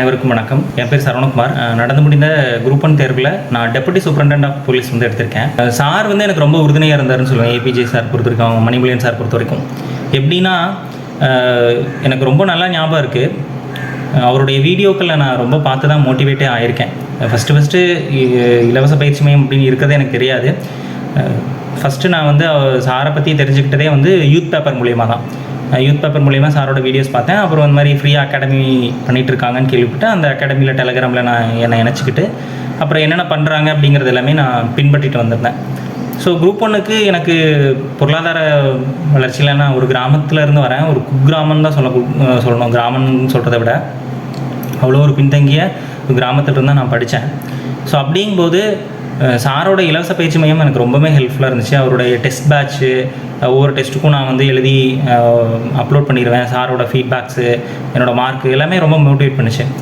அனைவருக்கும் வணக்கம். என் பேர் சரவணகுமார். நடந்து முடிந்த குரூப் 1 தேர்வில் நான் டெபுட்டி சூப்பரண்டன்ட் ஆஃப் போலீஸ் எடுத்திருக்கேன். சார் எனக்கு ரொம்ப உறுதுணையாக இருந்தாருன்னு சொல்லுவேன். ஏபிஜே சார் பொறுத்த வரைக்கும், மணிமொழியன் சார் பொறுத்த வரைக்கும் எப்படின்னா, எனக்கு ரொம்ப நல்லா ஞாபகம் இருக்குது. அவருடைய வீடியோக்களில் நான் ரொம்ப பார்த்து தான் மோட்டிவேட்டே ஆகியிருக்கேன். ஃபஸ்ட்டு இலவச பயிற்சி மையம் அப்படின்னு இருக்கிறது எனக்கு தெரியாது. ஃபஸ்ட்டு நான் சாரை பற்றி தெரிஞ்சுக்கிட்டதே யூத் பேப்பர் மூலியமாக தான். யூத் பேப்பர் மூலிமா சாரோட வீடியோஸ் பார்த்தேன். அப்புறம் அந்த மாதிரி ஃப்ரீயாக அகாடமி பண்ணிகிட்ருக்காங்கன்னு கேள்விப்பட்டு அந்த அகாடமியில் டெலகிராமில் நான் என்னை இணைச்சிக்கிட்டு அப்புறம் என்னென்ன பண்ணுறாங்க அப்படிங்கிறது எல்லாமே நான் பின்பற்றிட்டு வந்திருந்தேன். ஸோ குரூப் 1க்கு எனக்கு பொருளாதார வளர்ச்சியில் நான் ஒரு கிராமத்தில் இருந்து வரேன். ஒரு குக்கிராமம் தான் சொல்லணும். கிராமம்னு சொல்கிறத விட அவ்வளோ ஒரு பின்தங்கிய ஒரு கிராமத்தில் தான் நான் படித்தேன். ஸோ அப்படிங்கும்போது சாரோட இலவச பயிற்சி மையம் எனக்கு ரொம்பவே ஹெல்ப்ஃபுல்லாக இருந்துச்சு. அவருடைய டெஸ்ட் பேட்ச்சு, ஒவ்வொரு டெஸ்ட்டுக்கும் நான் எழுதி அப்லோட் பண்ணிடுவேன். சாரோட ஃபீட்பேக்ஸு, என்னோடய மார்க்கு எல்லாமே ரொம்ப மோட்டிவேட் பண்ணுச்சு.